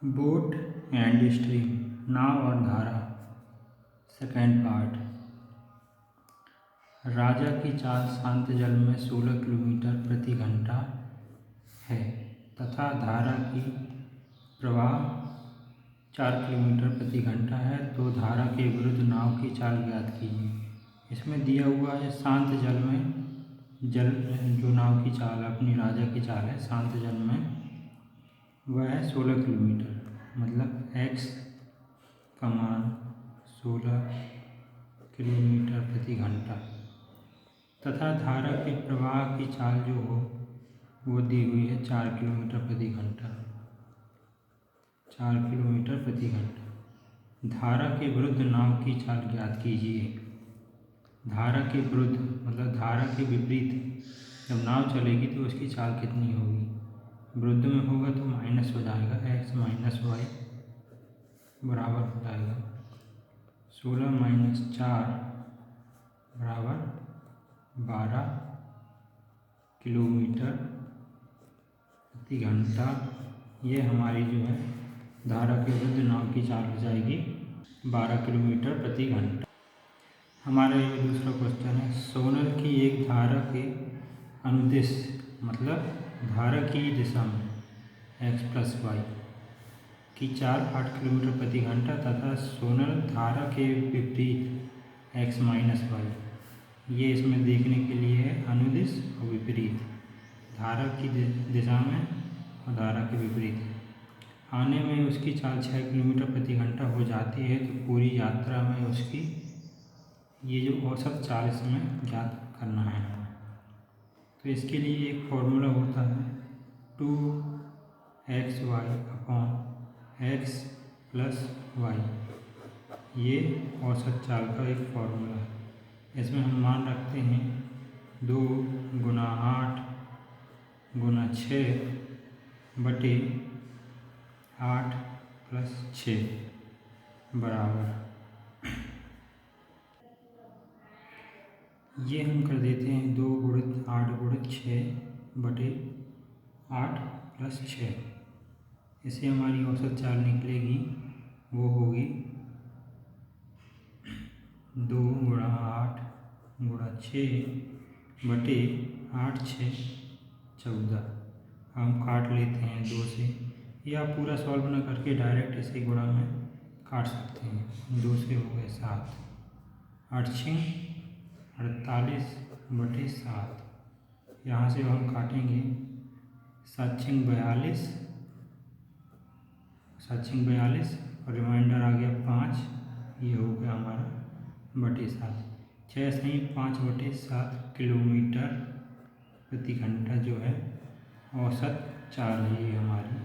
Boat and stream, नाव और धारा। Second part. राजा की चाल शांत जल में 16 किलोमीटर प्रति घंटा है तथा धारा की प्रवाह 4 किलोमीटर प्रति घंटा है, तो धारा के विरुद्ध नाव की चाल ज्ञात कीजिए। इसमें दिया हुआ है शांत जल में जो नाव की चाल अपनी राजा की चाल है शांत जल में वह है 16 किलोमीटर, मतलब x का मान 16 किलोमीटर प्रति घंटा तथा धारा के प्रवाह की चाल जो हो वो दी हुई है 4 किलोमीटर प्रति घंटा। 4 किलोमीटर प्रति घंटा। धारा के विरुद्ध नाव की चाल ज्ञात कीजिए। धारा के विरुद्ध मतलब धारा के विपरीत जब नाव चलेगी तो उसकी चाल कितनी होगी। विरुद्ध में होगा तो माइनस हो जाएगा, x माइनस वाई बराबर हो जाएगा 16 माइनस 4 बराबर 12 किलोमीटर प्रति घंटा। ये हमारी जो है धारा के विरुद्ध नाव की चाल हो जाएगी 12 किलोमीटर प्रति घंटा। हमारा ये दूसरा क्वेश्चन है, सोनल की एक धारा के अनुदिश मतलब धारा की दिशा में x प्लस वाई की चाल 8 किलोमीटर प्रति घंटा तथा सोनल धारा के विपरीत x माइनस वाई। ये इसमें देखने के लिए है अनुदिश और विपरीत, धारा की दिशा में और धारा के विपरीत। आने में उसकी चाल 6 किलोमीटर प्रति घंटा हो जाती है, तो पूरी यात्रा में उसकी ये जो औसत चाल इसमें ज्ञात करना है। तो इसके लिए एक फॉर्मूला होता है 2xy upon x plus Y. ये औसत चाल का एक फॉर्मूला है। इसमें हम मान रखते हैं 2 गुना 8 गुना 6 बटे 8 प्लस 6 बराबर, ये हम कर देते हैं 2 गुणित 8 गुणित 6 बटे 8 प्लस 6। इससे हमारी औसत चाल निकलेगी, वो होगी 2 गुणा 8 गुणा 6 बटे 8 6 14। हम काट लेते हैं 2 से, या पूरा सॉल्व न करके डायरेक्ट इसे गुणा में काट सकते हैं। 2 से हो गए 7, 8 6 48 बटे 7। यहाँ से हम काटेंगे 7 6 42, 7 6 42 और रिमाइंडर आ गया 5, ये हो गया हमारा बटे 7। 6 सही 5 बटे 7 किलोमीटर प्रति घंटा जो है औसत चाल है ये हमारी,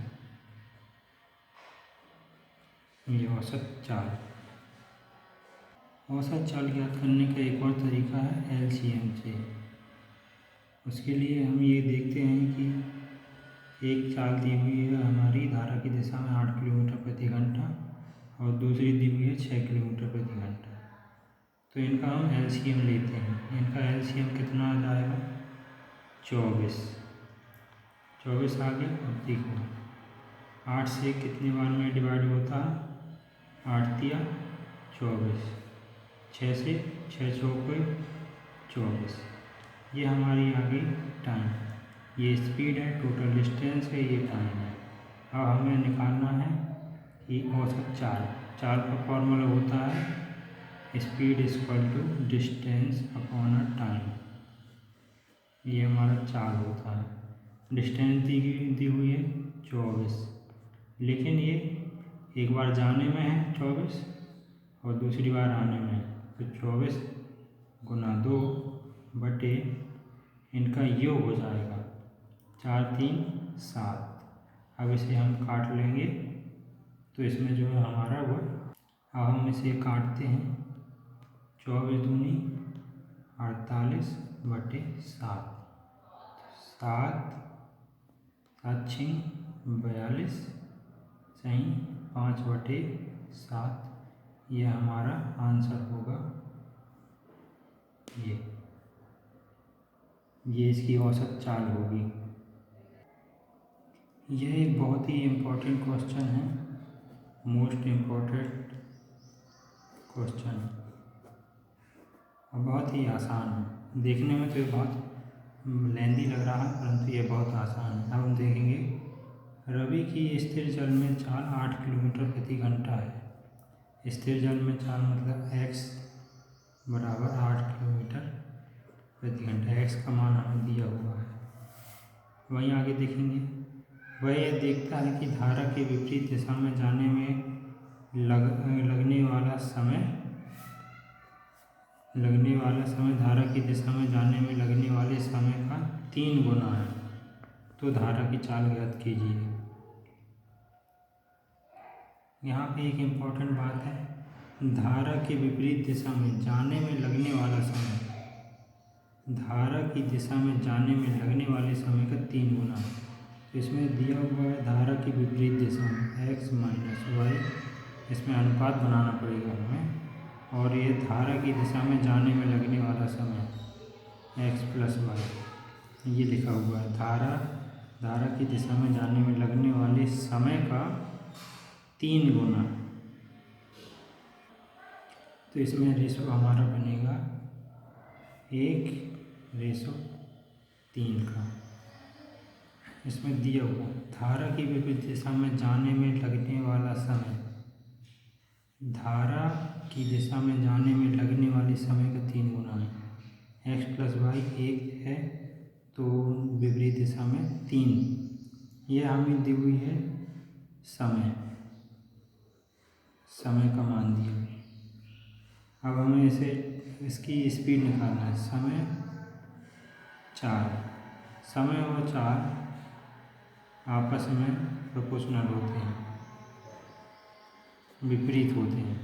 ये औसत चाल। औसत चाल ज्ञात करने का एक और तरीका है LCM से। उसके लिए हम ये देखते हैं कि एक चाल दी हुई है हमारी धारा की दिशा में 8 किलोमीटर प्रति घंटा और दूसरी दी हुई है 6 किलोमीटर प्रति घंटा। तो इनका हम LCM लेते हैं। इनका LCM कितना आ जाएगा 24। 24 आ गया। और देखो 8 से कितनी बार में डिवाइड होता है, 8 तिया 24, 6 से 6 चौके 24। ये हमारी आ गई टाइम, ये स्पीड है, टोटल डिस्टेंस है, ये टाइम है। अब हमें निकालना है कि औसत चाल। चाल का फॉर्मूला होता है speed equal to distance upon a time. ये हमारा चाल होता है। डिस्टेंस दी हुई है 24, लेकिन ये एक बार जाने में है 24 और दूसरी बार आने में है, तो 24 गुना 2 बटे इनका योग हो जाएगा 4 3 7। अब इसे हम काट लेंगे तो इसमें जो है हमारा वो, अब हम इसे काटते हैं 24 दूनी 48 बटे 7, 7 7 6 42 सही 5 बटे 7। यह हमारा आंसर होगा। ये इसकी औसत चाल होगी। यह एक बहुत ही इम्पोर्टेंट क्वेश्चन है, मोस्ट इम्पोर्टेंट क्वेश्चन, और बहुत ही आसान है। देखने में तो ये बहुत लेंदी लग रहा है, परंतु ये बहुत आसान है। अब हम देखेंगे रवि की स्थिर जल में चाल 8 किलोमीटर प्रति घंटा है। स्थिर जल में चाल मतलब x बराबर 8 किलोमीटर प्रति घंटा। x का मान हमें दिया हुआ है। वहीं आगे देखेंगे, वह यह देखता है कि धारा के विपरीत दिशा में जाने में लगने वाला समय धारा की दिशा में जाने में लगने वाले समय का 3 गुना है। तो धारा की चाल ज्ञात कीजिए। यहाँ पे एक इम्पॉर्टेंट बात है, धारा के विपरीत दिशा में जाने में लगने वाला समय, धारा की दिशा में जाने में लगने वाले समय का 3 गुना है। तो इसमें दिया हुआ है धारा की विपरीत दिशा में x माइनस वाई, इसमें अनुपात बनाना पड़ेगा हमें, और ये धारा की दिशा में जाने में लगने वाला समय x प्लस वाई, ये लिखा हुआ है। धारा की दिशा में जाने में लगने वाले समय का 3 गुना। तो इसमें रेशो हमारा बनेगा 1:3 का। इसमें दिया हुआ धारा की विपरीत दिशा में जाने में लगने वाला समय, धारा की दिशा में जाने में लगने वाले समय का 3 गुना है। x प्लस वाई 1 है, तो विपरीत दिशा में 3। यह हमें दी हुई है समय का मान दिया। अब हमें इसकी स्पीड निकालना है। समय और 4 आपस में प्रोपोर्शनल होते हैं, विपरीत होते हैं।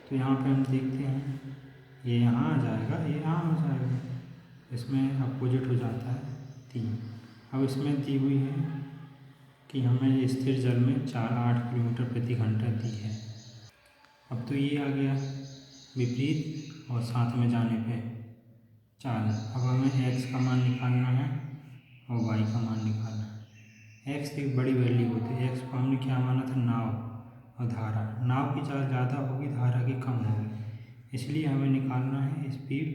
तो यहाँ पे हम देखते हैं, ये यहाँ आ जाएगा, ये यहाँ आ जाएगा, इसमें अपोजिट हो जाता है 3। अब इसमें दी हुई है कि हमें स्थिर जल में 8 किलोमीटर प्रति घंटा दी है। अब तो ये आ गया विपरीत और साथ में जाने पे चाल। अब हमें x का मान निकालना है और y का मान निकालना है। x एक बड़ी वैल्यू होती है। x को हमने क्या माना था, नाव और धारा। नाव की चाल ज़्यादा होगी, धारा की कम होगी, इसलिए हमें निकालना है स्पीड।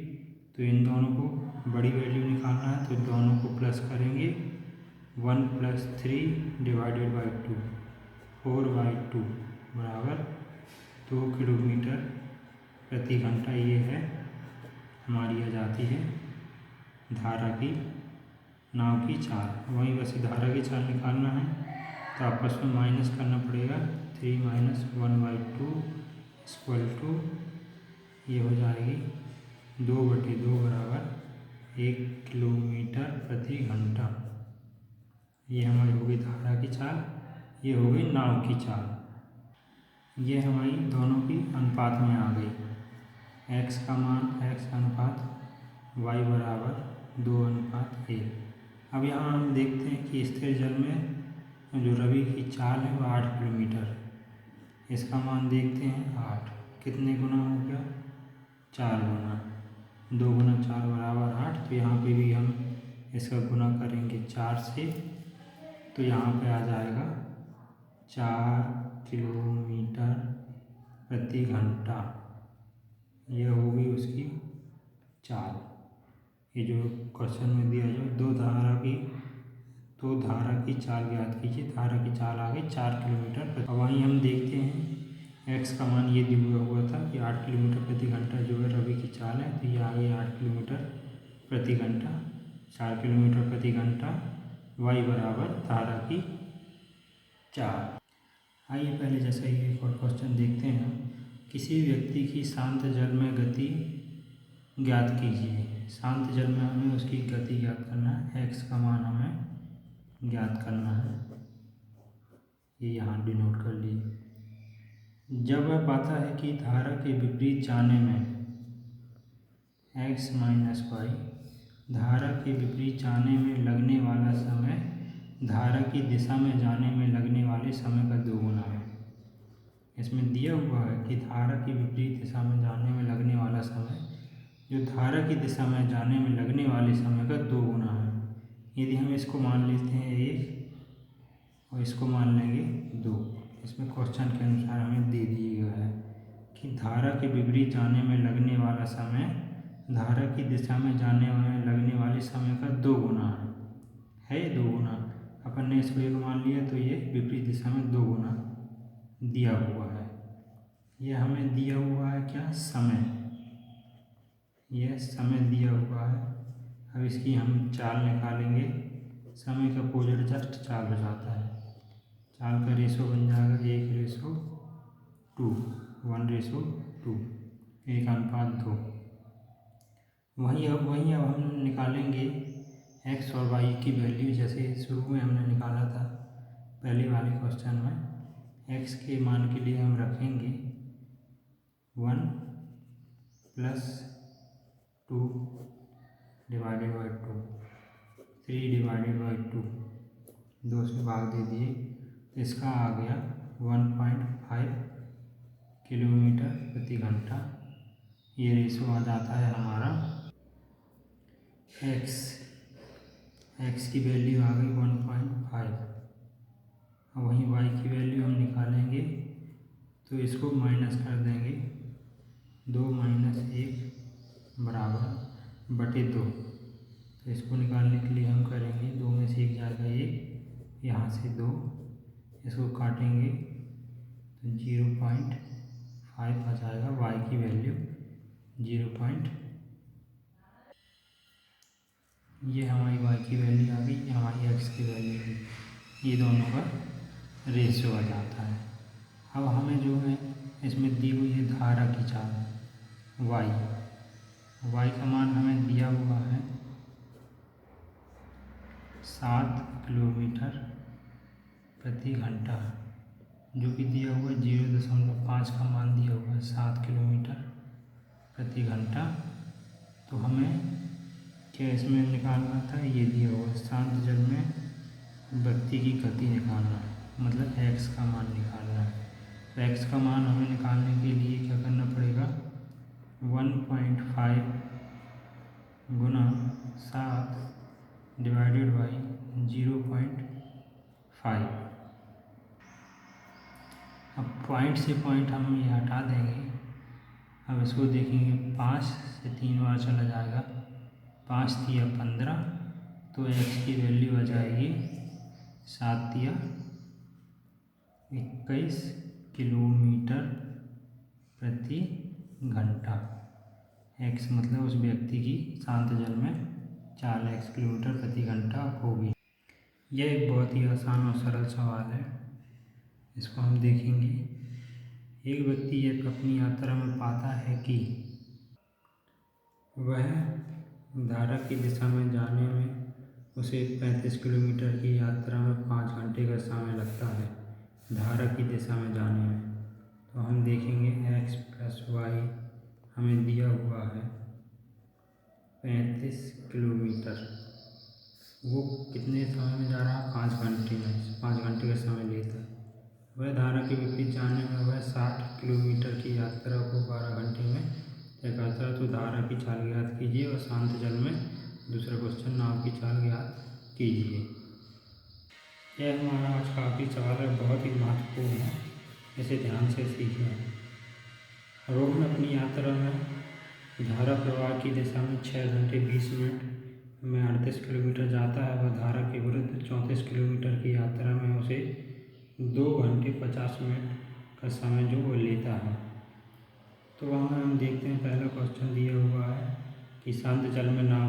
तो इन दोनों को बड़ी वैल्यू निकालना है, तो दोनों को प्लस करेंगे। 1 + 3 डिवाइडेड बाई 2, 4/2 बराबर 2 किलोमीटर प्रति घंटा। ये है हमारी आ जाती है धारा की नाव की चाल। वहीं बस धारा की चाल निकालना है, तो आपस में माइनस करना पड़ेगा। 3 - 1/2 = ये हो जाएगी 2/2 बराबर 1 किलोमीटर प्रति घंटा। ये हमारी हो गई धारा की चाल, ये हो गई नाव की चाल। ये हमारी दोनों की अनुपात में आ गई। x का मान x अनुपात y बराबर 2:1। अब यहाँ हम देखते हैं कि स्थिर जल में जो रवि की चाल है वो 8 किलोमीटर है। इसका मान देखते हैं 8, कितने गुना हो गया, 4 गुना। 2 × 4 बराबर 8। तो यहाँ पे भी हम इसका गुना करेंगे 4 से, तो यहाँ पे आ जाएगा 4 किलोमीटर प्रति घंटा। यह होगी उसकी चाल। ये जो क्वेश्चन में दिया जो दो धारा की चाल ज्ञात कीजिए। धारा की चाल आ गई 4 किलोमीटर। अब वहीं हम देखते हैं x का मान ये दिया हुआ था कि 8 किलोमीटर प्रति घंटा जो है रवि की चाल है, तो ये आ गई 8 किलोमीटर प्रति घंटा। 4 किलोमीटर प्रति घंटा y बराबर धारा की चाल। आइए पहले जैसा ही एक और क्वेश्चन देखते हैं। किसी व्यक्ति की शांत जल में गति ज्ञात कीजिए। शांत जल में हमें उसकी गति ज्ञात करना है, x का मान हमें ज्ञात करना है। ये यहाँ डिनोट कर लीजिए। जब वह पाता है कि धारा के विपरीत जाने में x - y, धारा के विपरीत जाने में लगने वाला समय धारा की दिशा में जाने में लगने वाले समय का 2 गुना है। इसमें दिया हुआ है कि धारा की विपरीत दिशा में जाने में लगने वाला समय जो धारा की दिशा में जाने में लगने वाले समय का 2 गुना है। यदि हम इसको मान लेते हैं 1, और इसको मान लेंगे 2। इसमें क्वेश्चन के अनुसार हमें दे दिया गया है कि धारा के विपरीत जाने में लगने वाला समय धारा की दिशा में जाने में लगने वाले समय का 2 गुना है। 2 गुना अपन ने इसको 1 मान लिया, तो ये विपरीत दिशा में 2 गुना दिया हुआ है। ये हमें दिया हुआ है क्या, समय। यह समय दिया हुआ है। अब इसकी हम चाल निकालेंगे। समय का अपोजिट जस्ट चाल हो जाता है। चाल का रेशो बन जाएगा 1:2, 1:2, 1:2। वहीं अब हम निकालेंगे x और y की वैल्यू, जैसे शुरू में हमने निकाला था पहले वाले क्वेश्चन में। x के मान के लिए हम रखेंगे 1 + 2 / 2, 3/2, 2 से भाग दे दिए, तो इसका आ गया 1.5 किलोमीटर प्रति घंटा। ये रेशो आ जाता है हमारा। x की वैल्यू आ गई 1.5। अब वहीं y की वैल्यू हम निकालेंगे, तो इसको माइनस कर देंगे। 2 - 1 = 2। तो इसको निकालने के लिए हम करेंगे 2 में से 1 जाएगा 1, यहाँ से 2, इसको काटेंगे तो 0.5 आ जाएगा। y की वैल्यू 0. ये हमारी y की वैल्यू आ गई, ये हमारी x की वैल्यू है। ये दोनों का रेशियो आ जाता है। अब हमें जो है इसमें दी हुई है धारा की चाल y का मान हमें दिया हुआ है 7 किलोमीटर प्रति घंटा, जो कि दिया हुआ 0.5 का मान दिया हुआ है 7 किलोमीटर प्रति घंटा। तो हमें क्या इसमें निकालना था, ये दिया हुआ है शांत जल में व्यक्ति की गति निकालना है, मतलब x का मान निकालना है। तो x का मान हमें निकालने के लिए क्या करना पड़ेगा, 1.5 गुना 7 / 0.5। अब पॉइंट से पॉइंट हम ये हटा देंगे। अब इसको देखेंगे, 5 से 3 बार चला जाएगा, 5 × 3 = 15, तो x की वैल्यू आ जाएगी 7 × 3 = 21 किलोमीटर प्रति घंटा। x मतलब उस व्यक्ति की शांत जल में चाल x किलोमीटर प्रति घंटा होगी। यह एक बहुत ही आसान और सरल सवाल है। इसको हम देखेंगे। एक व्यक्ति एक अपनी यात्रा में पाता है कि वह धारा की दिशा में जाने में उसे 35 किलोमीटर की यात्रा में 5 घंटे का समय लगता है, धारा की दिशा में जाने में। तो हम देखेंगे x + y हमें दिया हुआ है 35 किलोमीटर। वो कितने समय में जा रहा है, 5 घंटे में, 5 घंटे का समय लेता है। वह धारा के विपरीत जाने में वह 60 किलोमीटर की यात्रा को 12 घंटे में तय करता है। तो धारा की चाल ज्ञात कीजिए और शांत जल में दूसरा क्वेश्चन नाव की चाल ज्ञात कीजिए। यह हमारा आज का आखिरी सवाल है, बहुत ही महत्वपूर्ण है, इसे ध्यान से सीखें। रोहन अपनी यात्रा में धारा प्रवाह की दिशा में 6 घंटे 20 मिनट में 38 किलोमीटर जाता है। वह धारा के विरुद्ध 34 किलोमीटर की यात्रा में उसे 2 घंटे 50 मिनट का समय जो वो लेता है। तो वहाँ हम देखते हैं पहला क्वेश्चन दिया हुआ है कि शांत जल में नाव